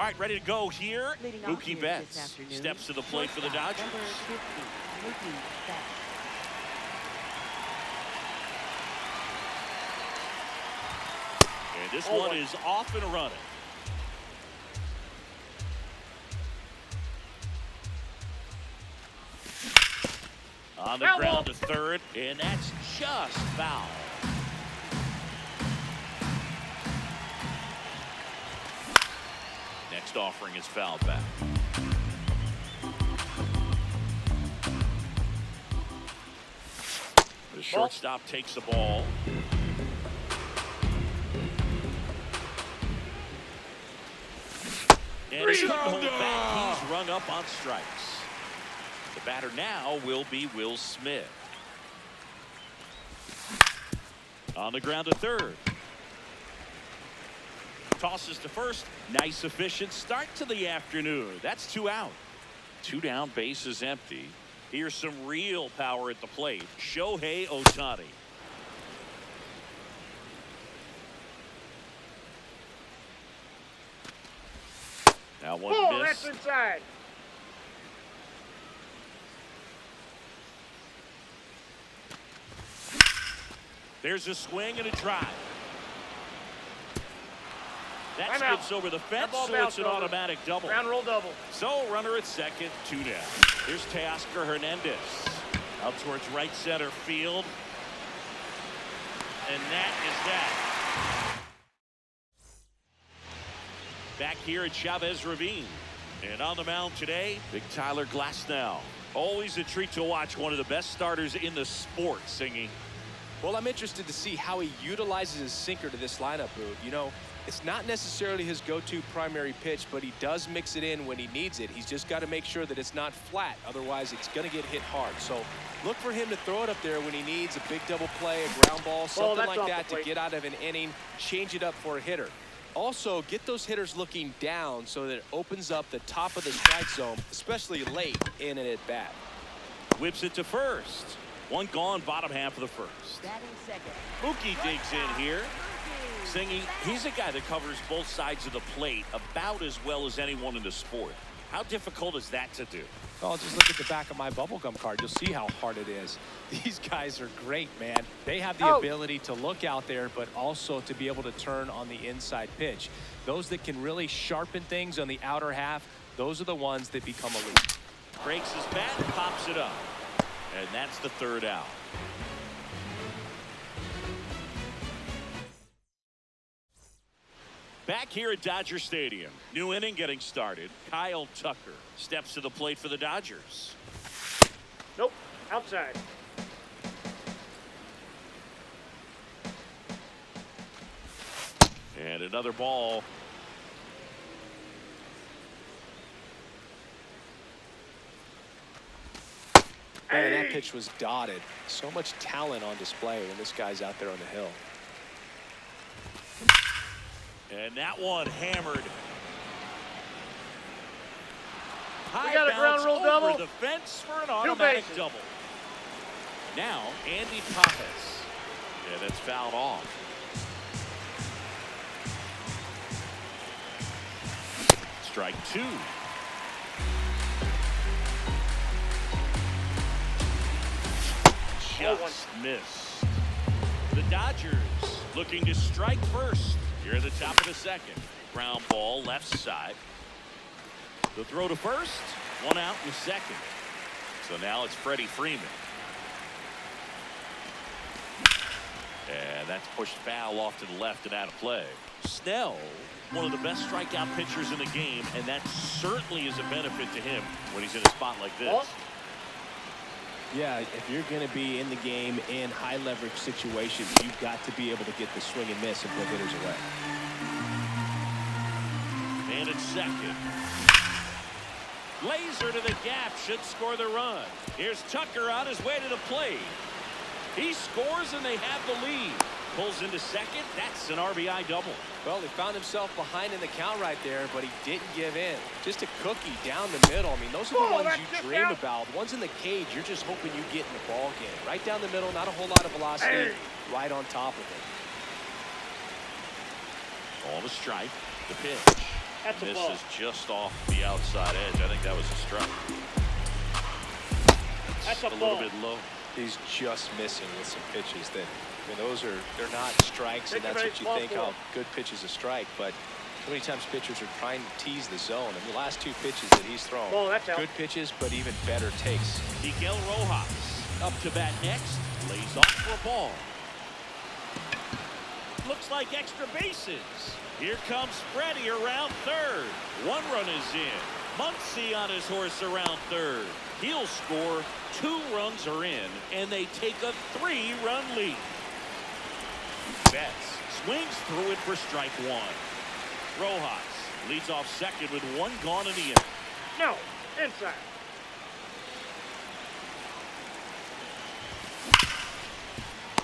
All right, ready to go here. Leading off Mookie here Betts this afternoon, steps to the plate for the shortstop, Dodgers. Number 50, Mookie Betts. And this one is off and running. On the ground to third, and that's just foul. Next offering is foul back. The shortstop takes the ball. And he couldn't hold back. He's rung up on strikes. The batter now will be Will Smith. On the ground to third. Tosses to first. Nice efficient start to the afternoon. That's 2 out. 2 down, base is empty. Here's some real power at the plate. Shohei Ohtani. Now one miss. That's inside. There's a swing and a drive. That I'm skips over the fence, ball so bounced it's an over. automatic double. Ground roll double. So runner at second, 2 down. Here's Teoscar Hernandez out towards right center field. And that is that. Back here at Chavez Ravine. And on the mound today, big Tyler Glasnow. Always a treat to watch one of the best starters in the sport singing. Well, I'm interested to see how he utilizes his sinker to this lineup, Boog. You know, it's not necessarily his go-to primary pitch, but he does mix it in when he needs it. He's just got to make sure that it's not flat. Otherwise, it's going to get hit hard. So look for him to throw it up there when he needs a big double play, a ground ball, something like that to get out of an inning, change it up for a hitter. Also, get those hitters looking down so that it opens up the top of the strike zone, especially late in an at-bat. Whips it to first. One gone, bottom half of the first. Batting second. Mookie digs in here. Singing, he's a guy that covers both sides of the plate about as well as anyone in the sport. How difficult is that to do? Oh, just look at the back of my bubblegum card. You'll see how hard it is. These guys are great, man. They have the ability to look out there, but also to be able to turn on the inside pitch. Those that can really sharpen things on the outer half, those are the ones that become elite. Breaks his bat, pops it up. And that's the 3rd out. Back here at Dodger Stadium, new inning getting started. Kyle Tucker steps to the plate for the Dodgers. Nope, outside. And another ball. Man, that pitch was dotted. So much talent on display when this guy's out there on the hill. And that one hammered. High got a ground bounce roll over double. the fence for an automatic bases. double. Now, Andy Pappas. Yeah, that's fouled off. Strike 2. Just missed. The Dodgers looking to strike first here at the top of the second. Ground ball left side. The throw to first. 1 out in the second. So now it's Freddie Freeman. And that's pushed foul off to the left and out of play. Snell, one of the best strikeout pitchers in the game, and that certainly is a benefit to him when he's in a spot like this. Yeah, if you're going to be in the game in high leverage situations, you've got to be able to get the swing and miss and put hitters away. And it's second. Laser to the gap, should score the run. Here's Tucker on his way to the plate. He scores and they have the lead. Pulls into second. That's an RBI double. Well, he found himself behind in the count right there, but he didn't give in. Just a cookie down the middle. I mean, those are the ones you dream about. The ones in the cage, you're just hoping you get in the ball game. Right down the middle, not a whole lot of velocity, right on top of it. Ball to strike. The pitch. That's a ball. Misses just off the outside edge. I think that was a strike. That's a little ball. bit low. He's just missing with some pitches that, I mean, they're not strikes, and Take that's a what you ball think, four. oh, good pitch is a strike. But so many times pitchers are trying to tease the zone. And the last two pitches that he's thrown, Ball, that's out. good pitches, but even better takes. Miguel Rojas up to bat next. Lays off for a ball. Looks like extra bases. Here comes Freddie around third. One run is in. Muncy on his horse around third. He'll score. 2 runs are in, and they take a 3-run lead. Betts swings through it for strike 1. Rojas leads off second with 1 gone in the inning. No, inside.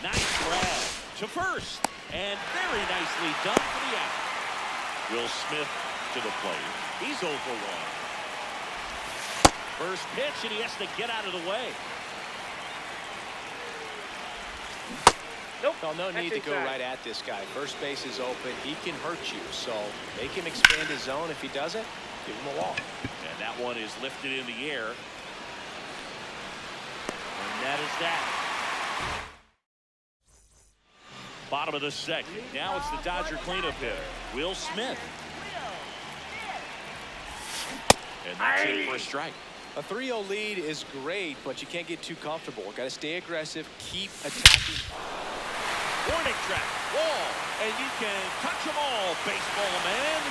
Nice grab to first, and very nicely done for the out. Will Smith to the plate. He's 0 for 1. First pitch, and he has to get out of the way. Nope. Well, no that's need to go inside. right at this guy. First base is open. He can hurt you. So make him expand his zone. If he doesn't, give him a walk. And that one is lifted in the air. And that is that. Bottom of the second. Now it's the Dodger cleanup hitter, Will Smith. And that's it for a strike. A 3-0 lead is great, but you can't get too comfortable. Got to stay aggressive, keep attacking. Warning track, wall, and you can touch them all, baseball man.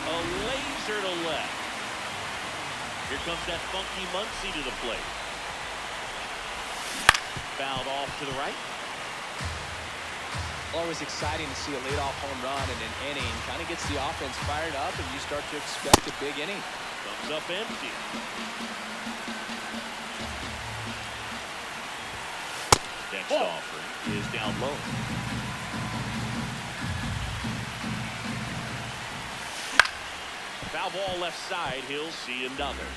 A laser to left. Here comes that funky Muncy to the plate. Fouled off to the right. Always exciting to see a leadoff home run in an inning. Kind of gets the offense fired up, and you start to expect a big inning. Comes up empty. Next offering is down low. Foul ball left side. He'll see another.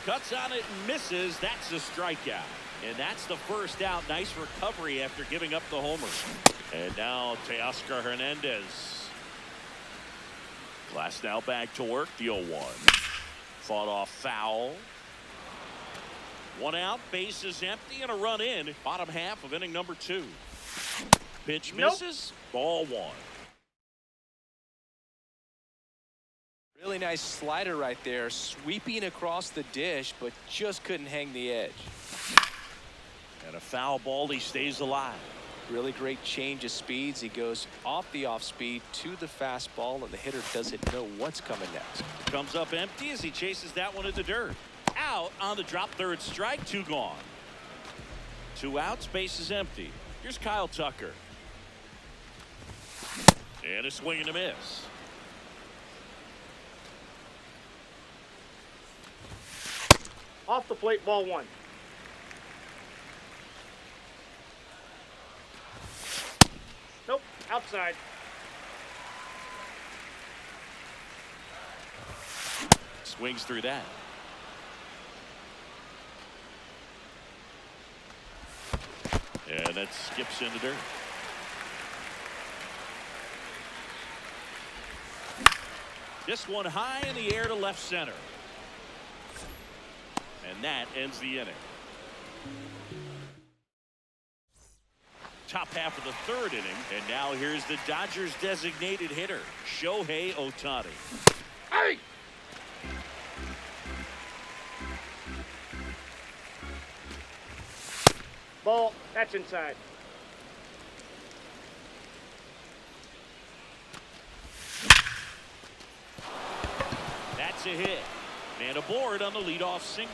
Cuts on it and misses. That's a strikeout. And that's the first out. Nice recovery after giving up the homer. And now Teoscar Hernandez. Glass now back to work. The 0-1. Fought off foul. 1 out. Base is empty and a run in. Bottom half of inning number 2. Pitch misses. Ball 1. Really nice slider right there, sweeping across the dish, but just couldn't hang the edge. And a foul ball. He stays alive. Really great change of speeds. He goes off the off speed to the fastball, and the hitter doesn't know what's coming next. Comes up empty as he chases that one in the dirt. Out on the drop, third strike. 2 gone. 2 outs. Base is empty. Here's Kyle Tucker. And a swing and a miss. Off the plate, ball 1. Nope, outside. Swings through that. And that skips in the dirt. This one high in the air to left center. And that ends the inning. Top half of the 3rd inning. And now here's the Dodgers designated hitter, Shohei Ohtani. Hey! Ball, that's inside. That's a hit. And aboard on the leadoff single.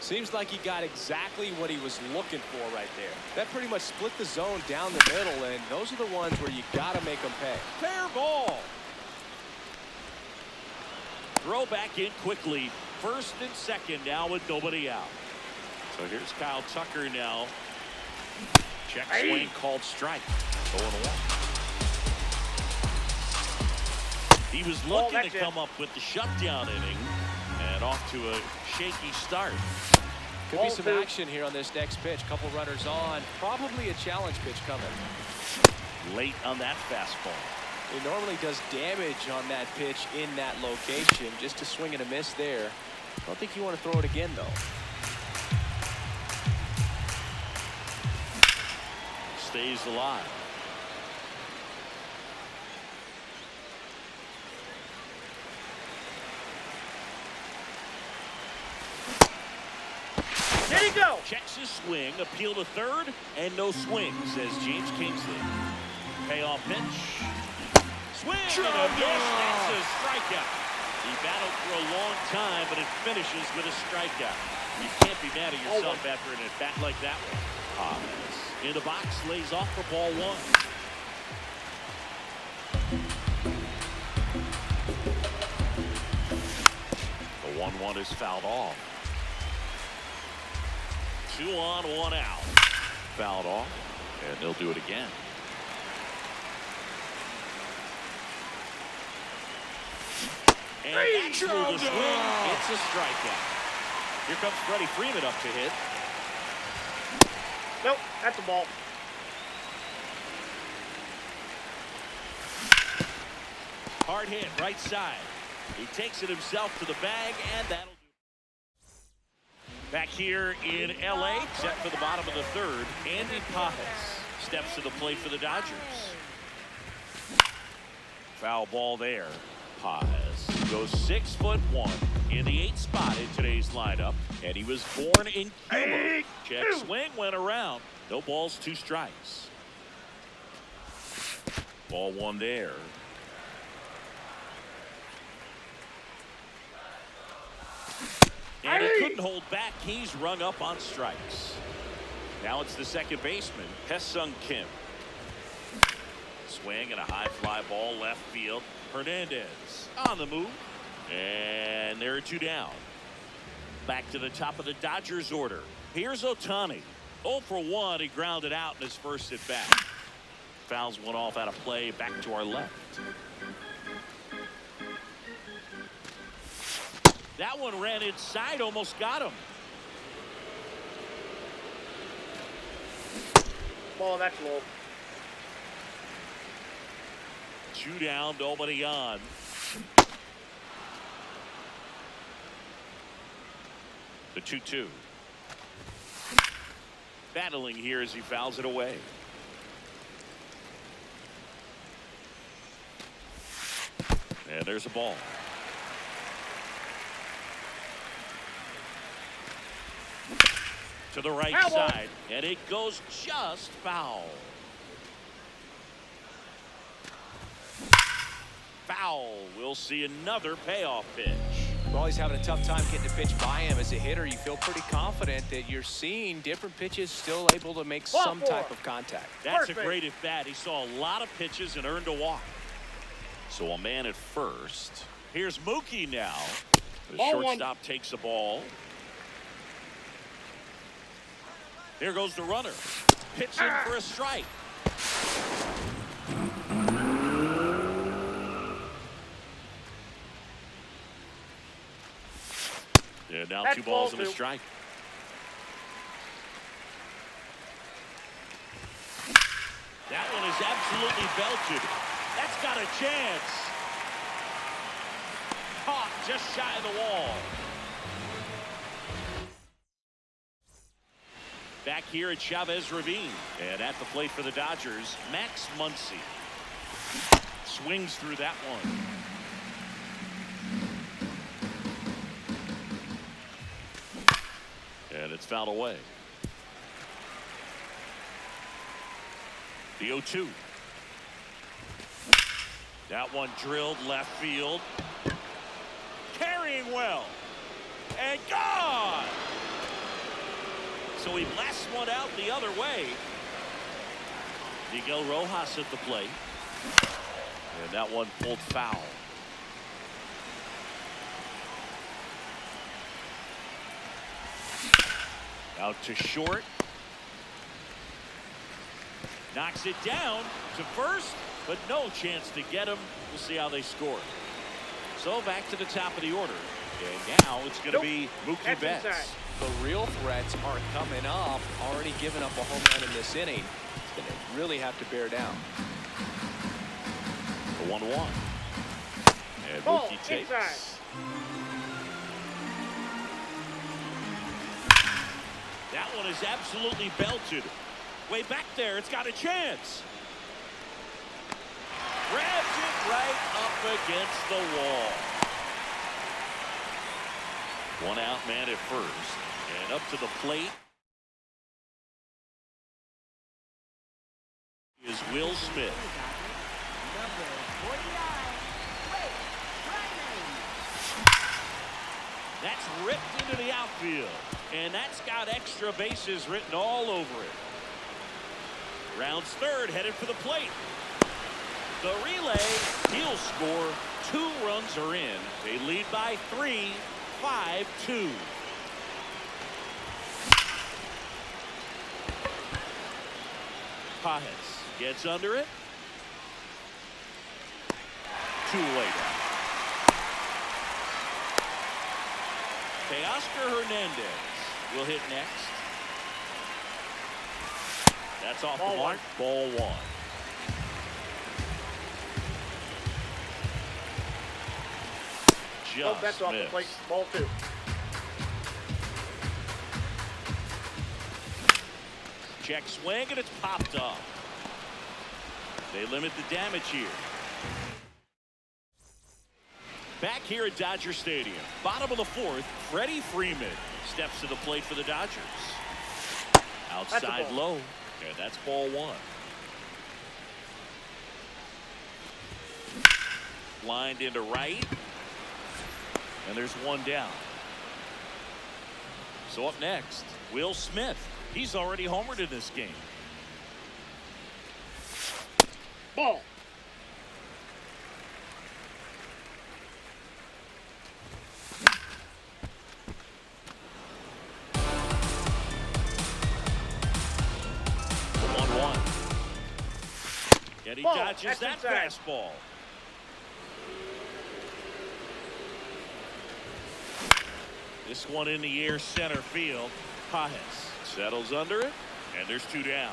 Seems like he got exactly what he was looking for right there. That pretty much split the zone down the middle, and those are the ones where you got to make them pay. Fair ball. Throw back in quickly. First and second now with nobody out. So here's Kyle Tucker now. Check swing called strike. 0-1. He was looking to come up with the shutdown inning and off to a shaky start. Could be some action here on this next pitch. Couple runners on. Probably a challenge pitch coming. Late on that fastball. He normally does damage on that pitch in that location. Just a swing and a miss there. Don't think you want to throw it again, though. Stays alive. There you go. Checks his swing, appeal to third, and no swing, says James Kingsley. Payoff pitch. Swing and a miss. That's a strikeout. He battled for a long time, but it finishes with a strikeout. You can't be mad at yourself after an at-bat like that one. In the box, lays off for ball one. The 1-1 is fouled off. 2 on, 1 out. Fouled off, and they'll do it again. And that's through the swing. It's a strikeout. Here comes Freddie Freeman up to hit. Nope, that's a ball. Hard hit, right side. He takes it himself to the bag, and that'll do it. Back here in L.A., set for the bottom of the third, Andy Pajes steps to the plate for the Dodgers. Foul ball there. Pajes goes 6'1" in the 8th spot in today's lineup, and he was born in Cuba. Check swing, went around. No balls, 2 strikes. Ball 1 there. And he couldn't hold back. He's rung up on strikes. Now it's the second baseman, Hesung Kim. Swing and a high fly ball left field. Hernandez on the move. And there are 2 down. Back to the top of the Dodgers order. Here's Ohtani. 0 for 1. He grounded out in his first at bat. Fouls one off out of play. Back to our left. That one ran inside, almost got him. Ball, that's low. 2 down, nobody on. The 2-2. Battling here as he fouls it away. And there's a ball. To the right side, and it goes just foul. Foul. We'll see another payoff pitch. Well, he's having a tough time getting a pitch by him. As a hitter, you feel pretty confident that you're seeing different pitches still able to make some type of contact. That's a great at bat. He saw a lot of pitches and earned a walk. So a man at first. Here's Mookie now. The shortstop takes the ball. Here goes the runner. Pitch in for a strike. Yeah, now that's 2 balls and a strike. That one is absolutely belted. That's got a chance. Caught just shy of the wall. Back here at Chavez Ravine. And at the plate for the Dodgers, Max Muncy. Swings through that one. And it's fouled away. The 0-2. That one drilled left field. Carrying well. And gone! So he blasts one out the other way. Miguel Rojas at the plate. And that one pulled foul. Out to short. Knocks it down to first, but no chance to get him. We'll see how they score. So back to the top of the order. And now it's going to be Mookie That's Betts. inside. The real threats are coming up. Already giving up a home run in this inning. He's going to really have to bear down. The 1-1. And Ball, Mookie takes. inside. That one is absolutely belted. Way back there, it's got a chance. Grabs it right up against the wall. One out man at first. And up to the plate is Will Smith. Number 49. Wait, That's ripped into the outfield. And that's got extra bases written all over it. Rounds third, headed for the plate. The relay, he'll score. 2 runs are in. They lead by 3, 5-2. Pajes gets under it. 2-away down. Teoscar Hernandez will hit next. That's off the mark. Ball 1. Oh, that's off the plate. Ball 2. Check swing, and it's popped up. They limit the damage here. Back here at Dodger Stadium, bottom of the 4th, Freddie Freeman steps to the plate for the Dodgers. Outside low, and that's ball 1. Lined into right, and there's 1 down. So up next, Will Smith. He's already homered in this game. Ball. The 1-1. And he dodges that fastball. This one in the air center field. Pajes settles under it, and there's 2 down.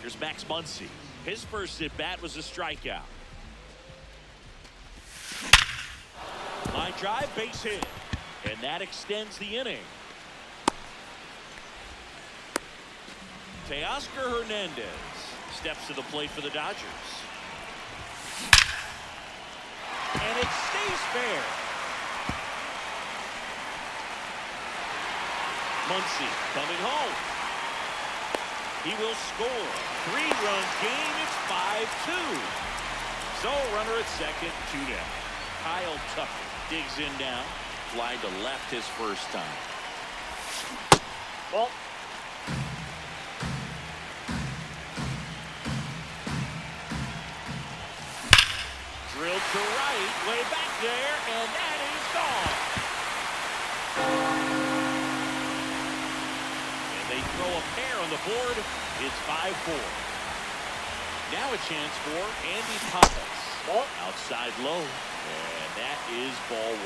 Here's Max Muncy. His first at bat was a strikeout. Line drive, base hit, and that extends the inning. Teoscar Hernandez steps to the plate for the Dodgers. And it stays fair. Muncy coming home. He will score. 3-run game. It's 5-2. So runner at second, 2 down. Kyle Tucker digs in down. Fly to left his first time. Ball. Drilled to right, way back there, and that is gone. And they throw a pair on the board. It's 5-4. Now a chance for Andy Pajes. Ball. Outside low, and that is ball 1.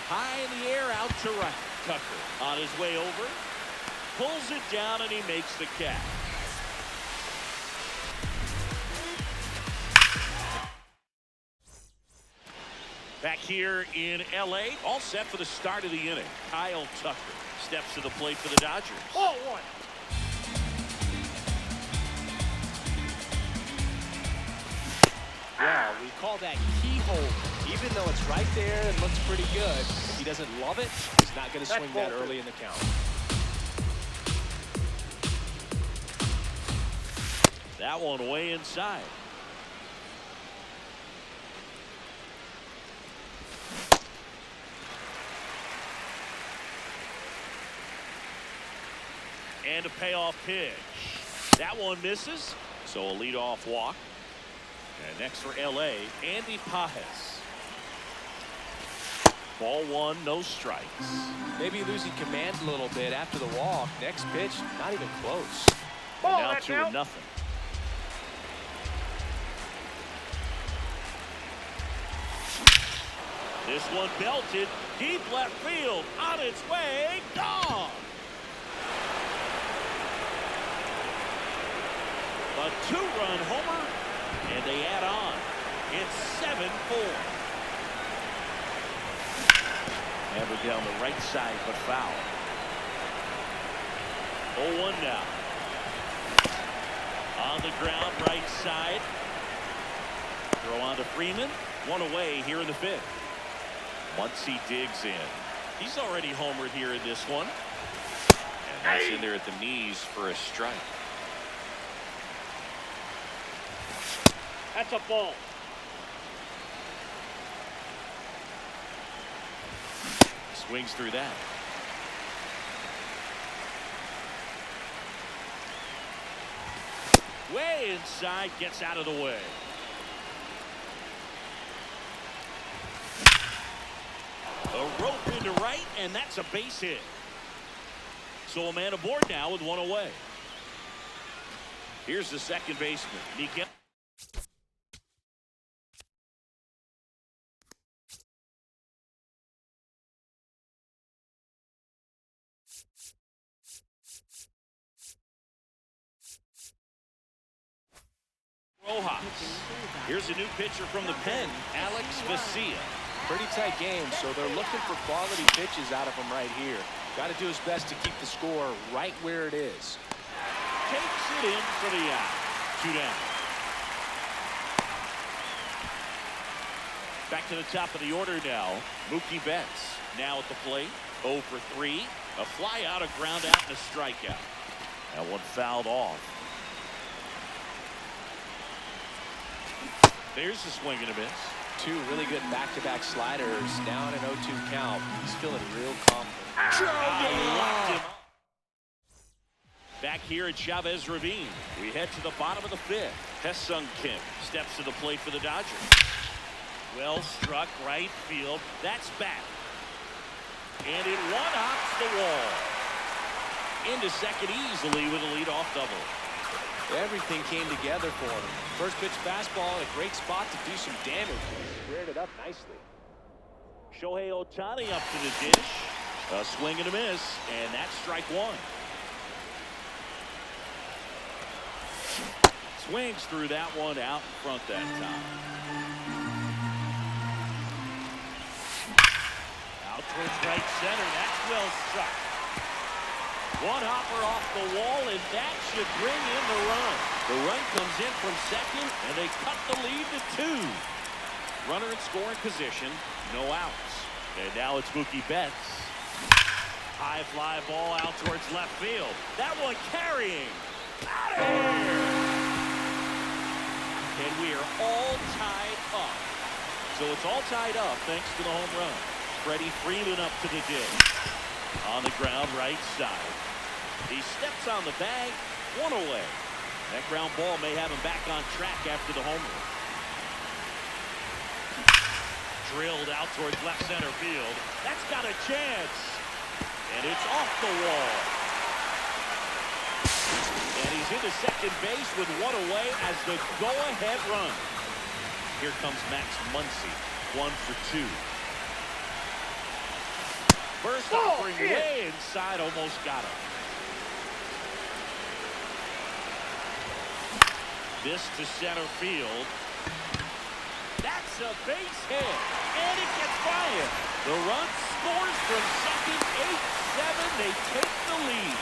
High in the air, out to right. Tucker on his way over, pulls it down, and he makes the catch. Back here in L.A., all set for the start of the inning. Kyle Tucker steps to the plate for the Dodgers. Ball 1. Yeah, we call that keyhole. Even though it's right there and looks pretty good, if he doesn't love it, he's not going to swing that early in the count. That one way inside. And a payoff pitch. That one misses, so a leadoff walk. And next for L.A., Andy Pajes. Ball one, no strikes. Maybe losing command a little bit after the walk. Next pitch, not even close. Ball, Now that's 2-0. out. This one belted deep left field, on its way, gone. A 2-run homer, and they add on. It's 7-4. Hammered down the right side, but foul. 0-1 now. On the ground, right side. Throw on to Freeman. One away here in the fifth. Once he digs in. He's already homered here in this one. And that's in there at the knees for a strike. That's a ball. Swings through that. Way inside, gets out of the way. A rope into right, and that's a base hit. So a man aboard now with one away. Here's the second baseman, Miguel. Rojas. Here's a new pitcher from the pen, Alex Vesia. Pretty tight game, so they're looking for quality pitches out of him right here. Got to do his best to keep the score right where it is. Takes it in for the out. 2 down. Back to the top of the order now. Mookie Betts now at the plate. 0 for 3. A fly out, a ground out, and a strikeout. That one fouled off. There's the swing and a miss. Two really good back-to-back sliders. Down an 0-2 count. He's feeling real confident. Locked him up. Back here at Chavez Ravine, we head to the bottom of the fifth. Hesung Kim steps to the plate for the Dodgers. Well struck right field. That's back. And it one-hops the wall. Into second easily with a leadoff double. Everything came together for him. First pitch fastball in a great spot to do some damage. Squared it up nicely. Shohei Ohtani up to the dish. A swing and a miss, and that's strike one. Swings through that one out in front that time. Out towards right center. That's well struck. One hopper off the wall, and that should bring in the run. The run comes in from second, and they cut the lead to 2. Runner in scoring position, no outs. And now it's Mookie Betts. High fly ball out towards left field. That one carrying. Out of here! And we are all tied up. So it's all tied up thanks to the home run. Freddie Freeman up to the dish. On the ground, right side. He steps on the bag, one away. That ground ball may have him back on track after the homer. Drilled out towards left center field. That's got a chance. And it's off the wall. And he's into second base with one away as the go-ahead run. Here comes Max Muncy, 1 for 2. First offering way inside, almost got him. This to center field. That's a base hit, and it gets by him. The run scores from second, 8-7. They take the lead.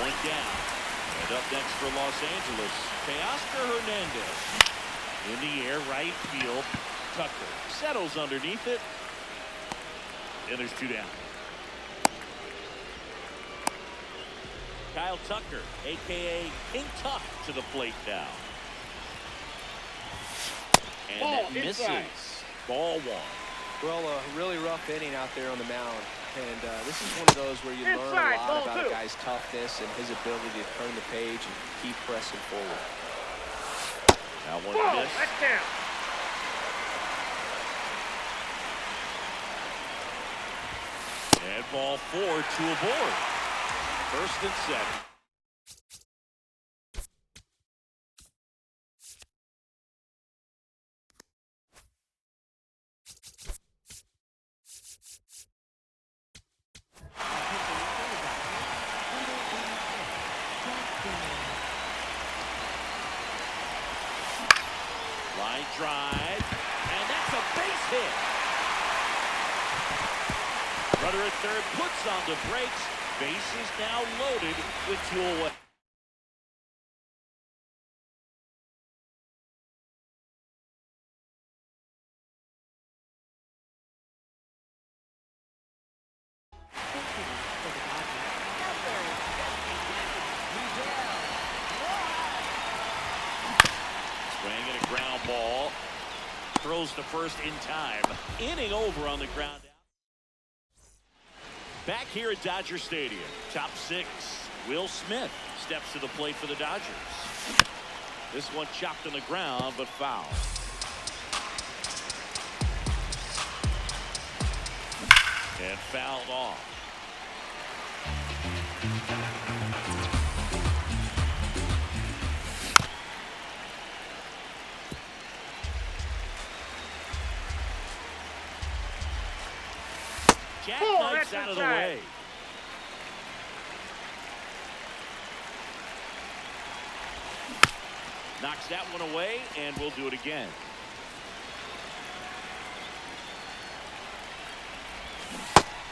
One down. And up next for Los Angeles, Teoscar Hernandez. In the air, right field. Tucker settles underneath it. And there's 2 down. Kyle Tucker, a.k.a. King Tuck, to the plate now. And Ball that misses. inside. Ball 1. Well, a really rough inning out there on the mound. And this is one of those where you learn a Inside, lot ball about 2. a guy's toughness and his ability to turn the page and keep pressing forward. Now one Ball, miss. that's down. ball 4, 2 aboard. First and 7. Line drive, and that's a base hit. Runner at third puts on the brakes. Base is now loaded with 2 away. Swinging a ground ball. Throws to first in time. Inning over on the ground. Back here at Dodger Stadium, top 6. Will Smith steps to the plate for the Dodgers. This one chopped on the ground, but foul. And fouled off. Jack Knight's out of the way. Knocks that one away, and we'll do it again.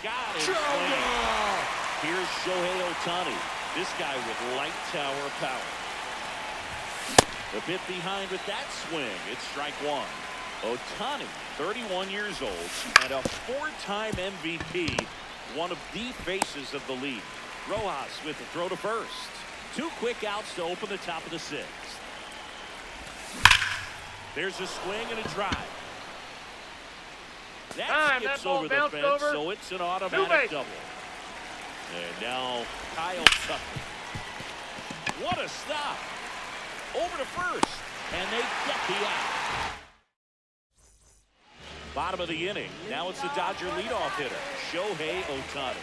Got it. Here's Shohei Ohtani. This guy with light tower power. A bit behind with that swing. It's strike 1. Ohtani, 31 years old, and a 4-time MVP, one of the faces of the league. Rojas with the throw to first. 2 quick outs to open the top of the 6th. There's a swing and a drive. That skips over the fence, so it's an automatic double. And now Kyle Tucker. What a stop. Over to first, and they get the out. Bottom of the inning. Now it's the Dodger leadoff hitter, Shohei Ohtani.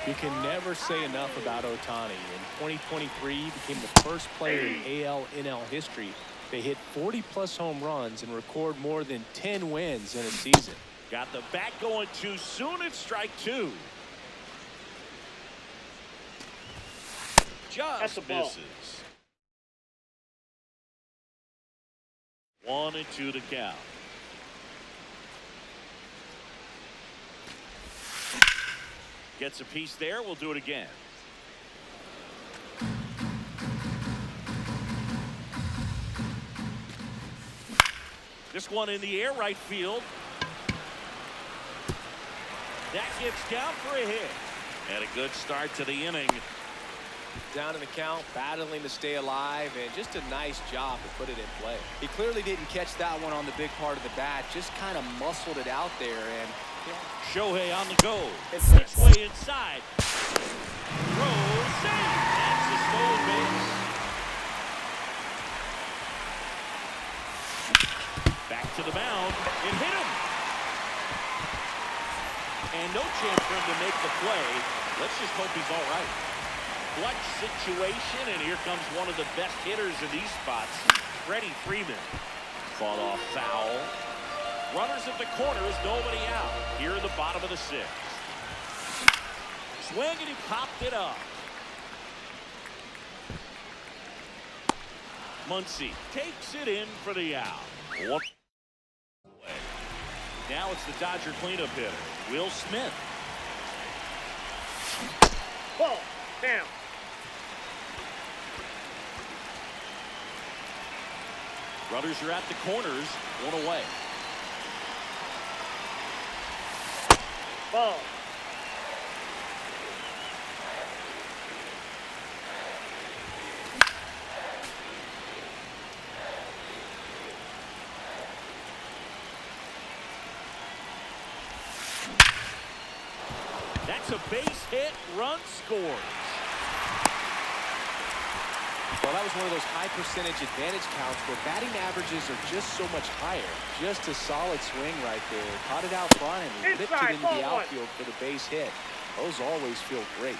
You can never say enough about Ohtani. In 2023, he became the first player in AL/NL history to hit 40-plus home runs and record more than 10 wins in a season. Got the bat going too soon. It's strike 2. Just misses. 1-2 to count. Gets a piece there. We'll do it again. This one in the air, right field. That gets down for a hit. And a good start to the inning. Down in the count, battling to stay alive, and just a nice job to put it in play. He clearly didn't catch that one on the big part of the bat, just kind of muscled it out there. And Shohei on the go. Pitch way inside. Throws, save. That's a stolen base. Back to the mound. It hit him. And no chance for him to make the play. Let's just hope he's all right. Clutch situation, and here comes one of the best hitters in these spots, Freddie Freeman. Fought off foul. Runners at the corners, nobody out. Here in the bottom of the 6th. Swing, and he popped it up. Muncy takes it in for the out. One away. Now it's the Dodger cleanup hitter, Will Smith. Ball. Down. Runners are at the corners, 1 away. Ball. That's a base hit, run scores. Well, that was one of those high percentage advantage counts where batting averages are just so much higher. Just a solid swing right there. Caught it out front and lifted Inside, into the ball one. outfield for the base hit. Those always feel great.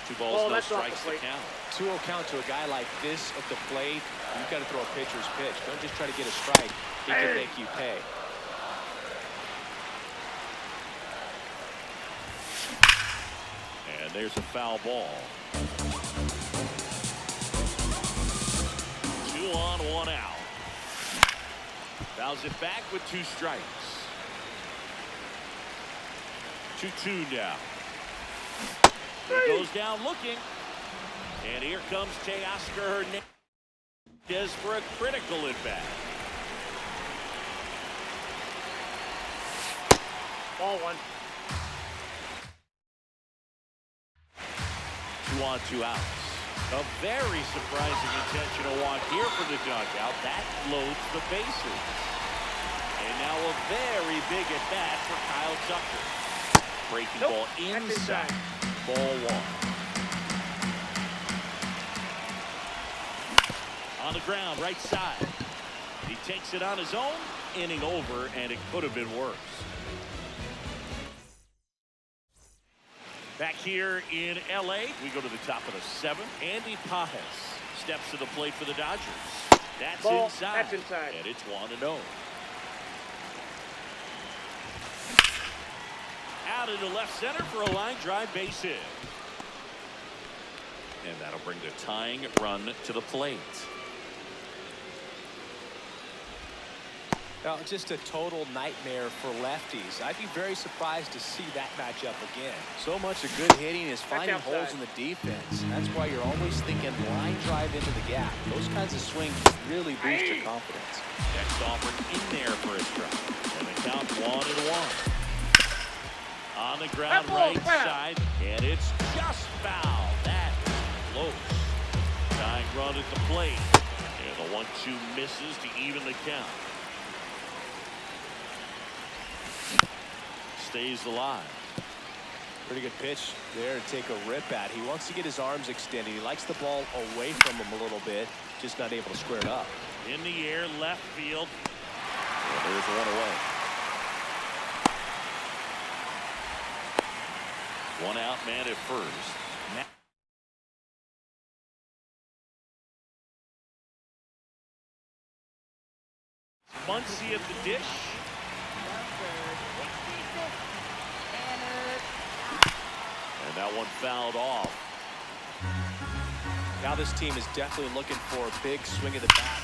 2 balls, no that's off the strikes to plate. count. 2-0 count to a guy like this at the plate. You've got to throw a pitcher's pitch. Don't just try to get a strike. He can make you pay. And there's a foul ball. 2 on, 1 out. Fouls it back with 2 strikes. 2-2 now. He goes down looking. And here comes Teoscar Hernandez for a critical at bat. Ball one. 2 on, 2 outs. A very surprising intentional walk here for the dugout. That loads the bases. And now a very big at bat for Kyle Tucker. Breaking ball inside. Ball 1. On the ground, right side. He takes it on his own. Inning over, and it could have been worse. Back here in L.A., we go to the top of the 7th. Andy Pajes steps to the plate for the Dodgers. That's Ball. inside. That's inside. And it's 1-0. Out into left center for a line drive base hit. And that'll bring the tying run to the plate. Now, just a total nightmare for lefties. I'd be very surprised to see that matchup again. So much of good hitting is finding holes in the defense. That's why you're always thinking line drive into the gap. Those kinds of swings really boost your confidence. Next offering in there for a strike. And the count 1-1. On the ground, right side, and it's just foul. That is close. Tying run at the plate. And the 1-2 misses to even the count. Stays alive. Pretty good pitch there to take a rip at. He wants to get his arms extended. He likes the ball away from him a little bit, just not able to square it up. In the air, left field. Well, there's 1 away. 1 out, man at first. Muncy at the dish. And that one fouled off. Now this team is definitely looking for a big swing of the bat.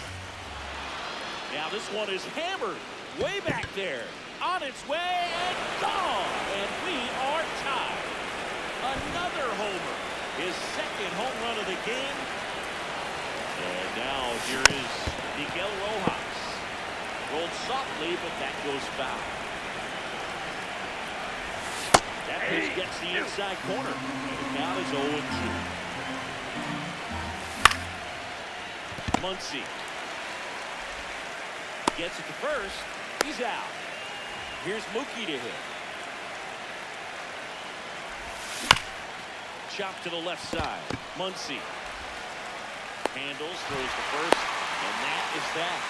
Now this one is hammered way back there. On its way and gone. And we are tied. Another homer. His 2nd home run of the game. And now here is Miguel Rojas. Rolled softly, but that goes foul. That pitch gets the inside corner. And the count is 0-2. Muncy gets it to first. He's out. Here's Mookie to hit. Chop to the left side. Muncy handles, throws to first, and that is that.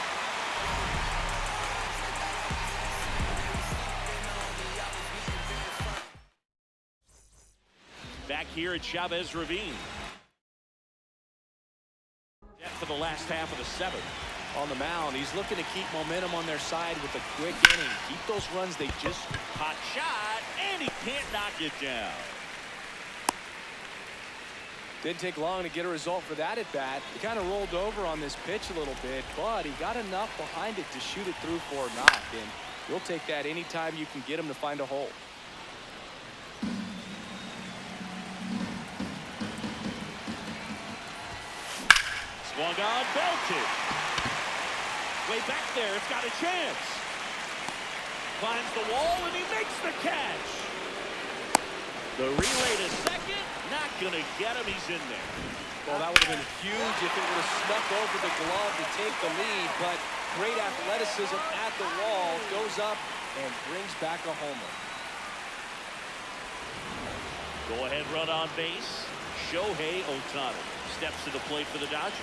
Back here at Chavez Ravine. For the last half of the 7th. On the mound, he's looking to keep momentum on their side with a quick inning. Keep those runs they just... Hot shot, and he can't knock it down. Didn't take long to get a result for that at bat. He kind of rolled over on this pitch a little bit, but he got enough behind it to shoot it through for a knock. And you'll take that anytime you can get him to find a hole. Swung on, belted. Way back there, it's got a chance. Finds the wall, and he makes the catch. The relay to second, not going to get him. He's in there. Well, that would have been huge if it would have snuck over the glove to take the lead, but great athleticism at the wall, goes up and brings back a homer. Go ahead run on base. Shohei Ohtani steps to the plate for the Dodgers.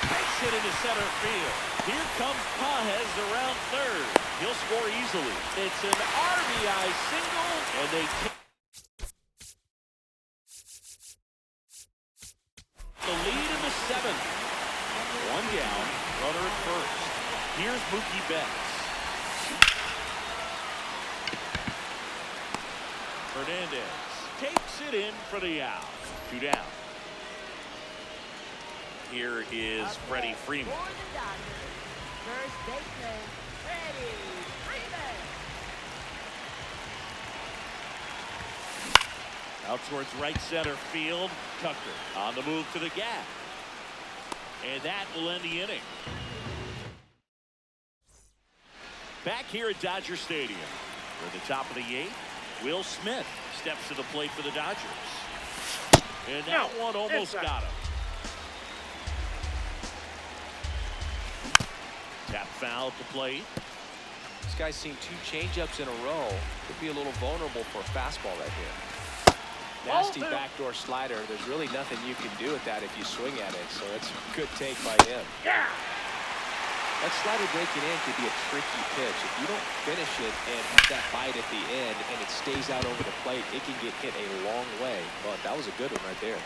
Takes it into center field. Here comes Pages around third. He'll score easily. It's an RBI single, and they take the lead in the seventh. One down, runner at first. Here's Mookie Betts. Hernandez takes it in for the out. 2 down. Here is Freddie Freeman. For the Dodgers, first baseman, Freddie Freeman. Out towards right center field. Tucker on the move to the gap. And that will end the inning. Back here at Dodger Stadium. We're at the top of the 8th. Will Smith steps to the plate for the Dodgers. And that one almost got him. Tap foul at the plate. This guy's seen 2 changeups in a row. Could be a little vulnerable for a fastball right here. Nasty backdoor slider. There's really nothing you can do with that if you swing at it. So it's a good take by him. Yeah. That slider breaking in could be a tricky pitch. If you don't finish it and have that bite at the end and it stays out over the plate, it can get hit a long way. But that was a good one right there.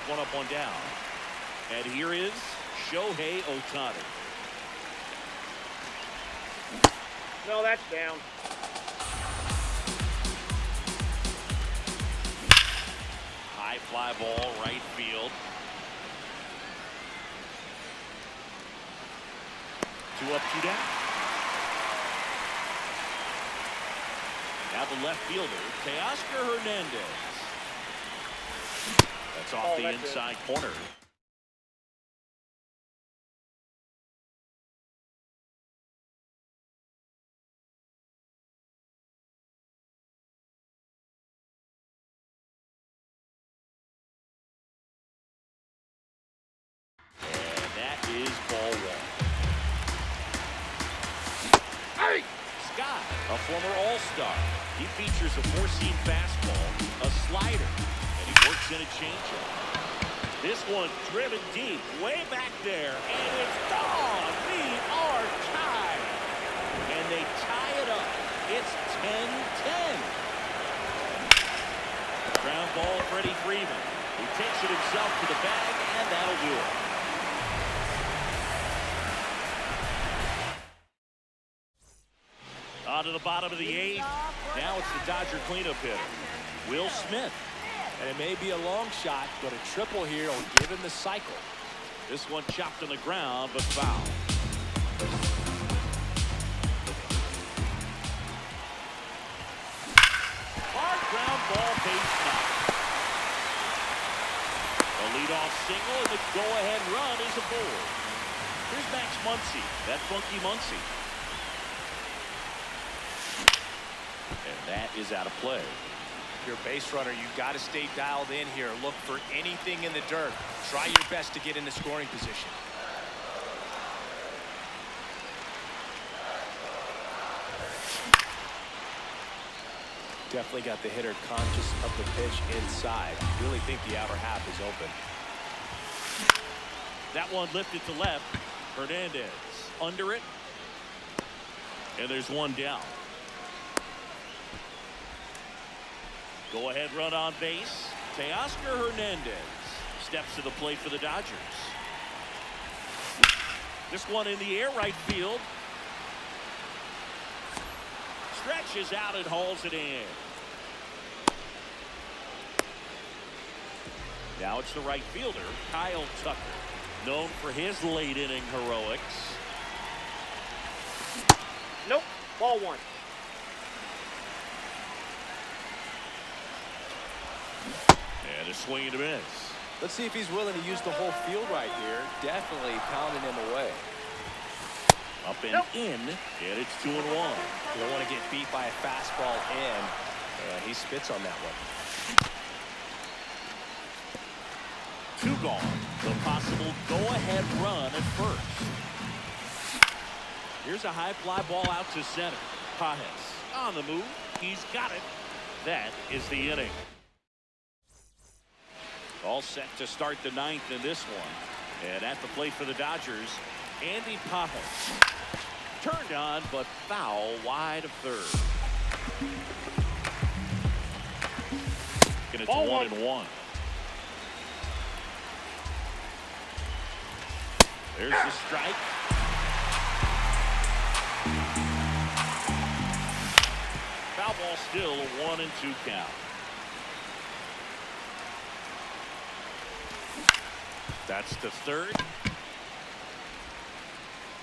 1 up, 1 down. And here is Shohei Ohtani. No, that's down. High fly ball, right field. 2 up, 2 down. Now the left fielder, Teoscar Hernandez. That's off the inside corner. And that is ball 1. Scott, a former All-Star. He features a 4-seam fastball, a slider, and he works in a changeup. This one driven deep, way back there, and it's gone. We are tied. And they tie it up. It's 10-10. Ground ball, Freddie Freeman. He takes it himself to the bag, and that'll do it. On to the bottom of the 8th. Now it's the Dodger cleanup hitter, Will Smith. And it may be a long shot, but a triple here will give him the cycle. This one chopped on the ground, but foul. Hard ground ball, base knock. A leadoff single, and the go-ahead run is aboard. Here's Max Muncy, that funky Muncy. And that is out of play. If you're a base runner, you've got to stay dialed in here. Look for anything in the dirt. Try your best to get in the scoring position. Definitely got the hitter conscious of the pitch inside. Really think the outer half is open. That one lifted to left. Hernandez under it. And there's one down. Go ahead run on base. Teoscar Hernandez steps to the plate for the Dodgers. This one in the air, right field. Stretches out and hauls it in. Now it's the right fielder, Kyle Tucker, known for his late inning heroics. Nope. Ball 1. And a swing and a miss. Let's see if he's willing to use the whole field right here. Definitely pounding him away. Up and in, and it's 2-1. You don't want to get beat by a fastball in. He spits on that one. 2 gone. The possible go-ahead run at first. Here's a high fly ball out to center. Pages on the move. He's got it. That is the inning. All set to start the ninth in this one. And at the plate for the Dodgers, Andy Pajes. Turned on, but foul wide of third. And it's 1-1. There's the strike. Foul ball still a 1-2 count. That's to third.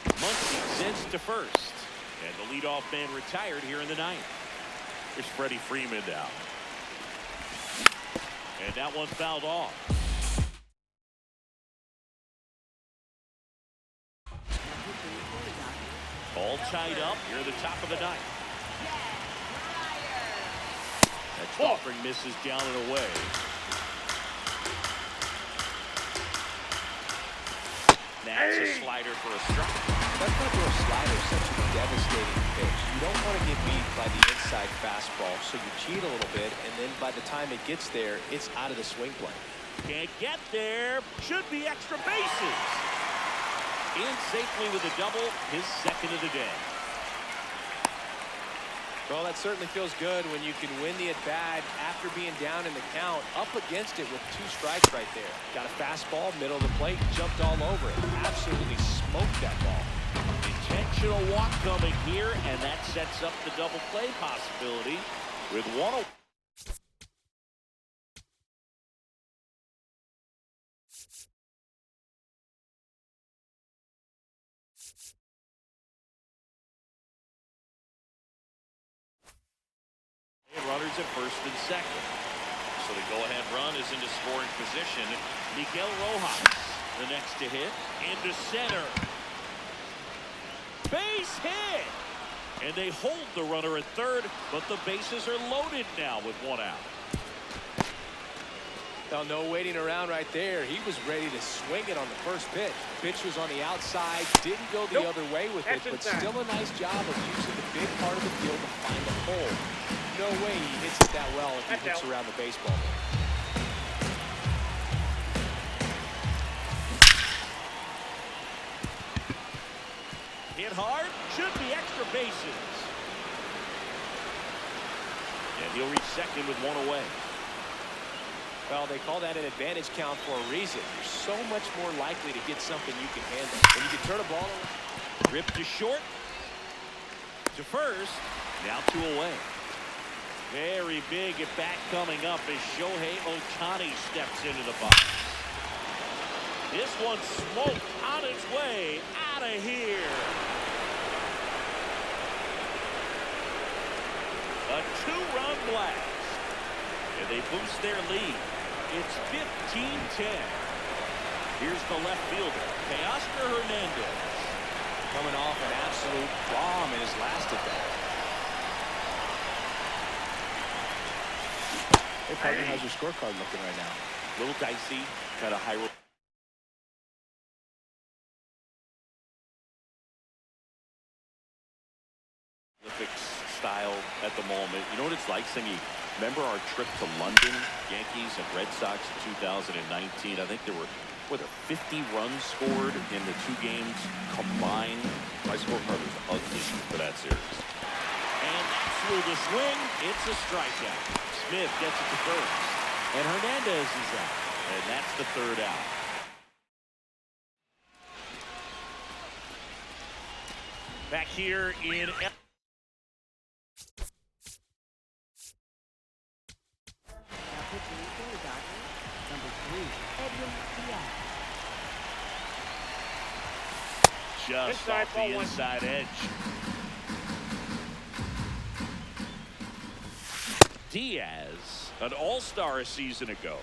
Muncy sends to first. And the leadoff man retired here in the ninth. Here's Freddie Freeman down. And that one fouled off. All tied up here at the top of the ninth. That offering misses down and away. That's a slider for a strike. That front-door slider is such a devastating pitch. You don't want to get beat by the inside fastball, so you cheat a little bit, and then by the time it gets there, it's out of the swing plane. Can't get there. Should be extra bases. In safely with a double, his second of the day. Well, that certainly feels good when you can win the at-bat after being down in the count, up against it with 2 strikes right there. Got a fastball, middle of the plate, jumped all over it. Absolutely smoked that ball. Intentional walk coming here, and that sets up the double play possibility with 1. Runners at first and second. So the go-ahead run is into scoring position. Miguel Rojas, the next to hit, into center. Base hit! And they hold the runner at third, but the bases are loaded now with 1 out. Well, no waiting around right there. He was ready to swing it on the first pitch. Pitch was on the outside, didn't go the other way with it, but still a nice job of using the big part of the field to find a hole. No way he hits it that well if he hits around the baseball. Hit hard, should be extra bases. And he'll reach second with 1 away. Well, they call that an advantage count for a reason. You're so much more likely to get something you can handle. When you can turn a ball around. Rip to short. To first. Now 2 away. Very big at bat coming up as Shohei Ohtani steps into the box. This one smoked on its way out of here. A 2-run blast. And they boost their lead. It's 15-10. Here's the left fielder, Teoscar Hernandez. Coming off an absolute bomb in his last at-bat. Hey, partner, how's your scorecard looking right now? A little dicey, kind of high. Olympics style at the moment. You know what it's like, Singy? Remember our trip to London, Yankees and Red Sox in 2019? I think there were 50 runs scored in the 2 games combined. My scorecard was ugly for that series. And through the swing, it's a strikeout. Smith gets it to first. And Hernandez is out. And that's the 3rd out. Back here in just off the inside edge. Diaz, an all-star a season ago.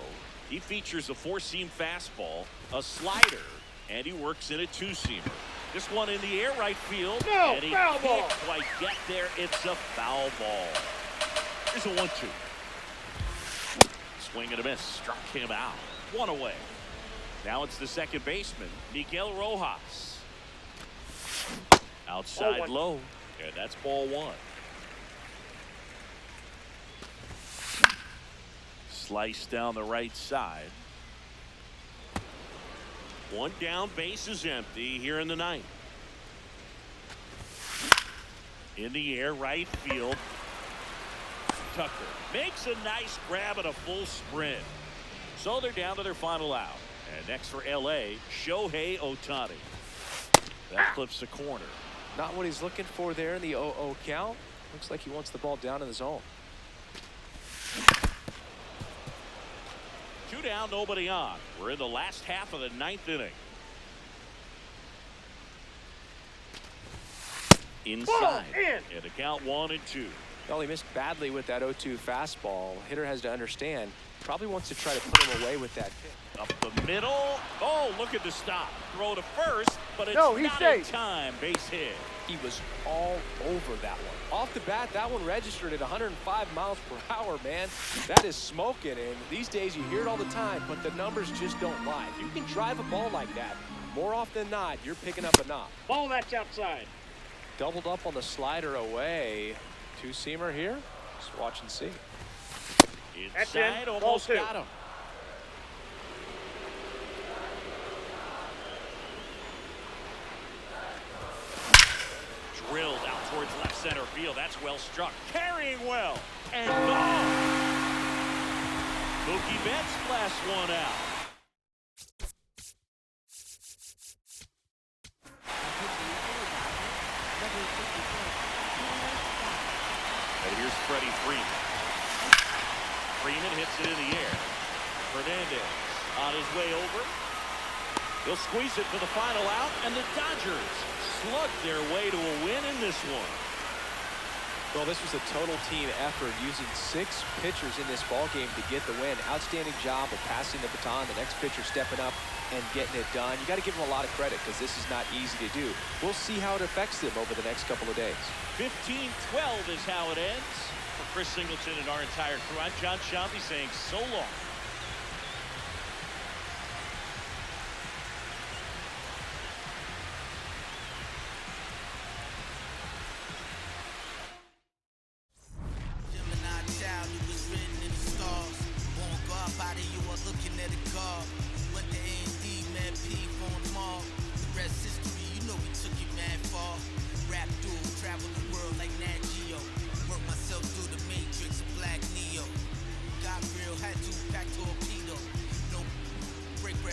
He features a 4-seam fastball, a slider, and he works in a 2-seamer. This one in the air right field, and he can't quite get there. It's a foul ball. Here's a 1-2. Swing and a miss, struck him out. 1 away. Now it's the second baseman, Miguel Rojas. Outside low, and that's ball 1. Slice down the right side. One down, base is empty here in the ninth. In the air, right field. Tucker makes a nice grab at a full sprint. So they're down to their final out. And next for LA, Shohei Ohtani. That flips the corner. Not what he's looking for there in the 0-0 count. Looks like he wants the ball down in the zone. 2 down, nobody on. We're in the last half of the ninth inning. Inside. And a count 1-2. Well, he missed badly with that 0-2 fastball. Hitter has to understand. Probably wants to try to put him away with that pitch. Up the middle. Oh, look at the stop. Throw to first, but it's No, he's not safe. in time. Base hit. He was all over that one. Off the bat, that one registered at 105 miles per hour, man. That is smoking, and these days you hear it all the time, but the numbers just don't lie. If you can drive a ball like that, more often than not, you're picking up a knock. Ball that's outside. Doubled up on the slider away. Two-seamer here. Just watch and see. That's Inside, in. almost Ball 2. got him. Drilled out towards left center field. That's well struck. Carrying well. And gone. Mookie Betts blasts one out. And here's Freddie Freeman. Freeman hits it in the air. Fernandez on his way over. He'll squeeze it for the final out, and the Dodgers slug their way to a win in this one. Well, this was a total team effort, using 6 pitchers in this ball game to get the win. Outstanding job of passing the baton. The next pitcher stepping up and getting it done. You got to give them a lot of credit because this is not easy to do. We'll see how it affects them over the next couple of days. 15-12 is how it ends. For Chris Singleton and our entire crew, I'm John Shambi saying so long. Looking at a car, went to A&D, man, P on them all. The rest history, you know we took it mad far. Rap dude, travel the world like Nat Geo. Work myself through the matrix.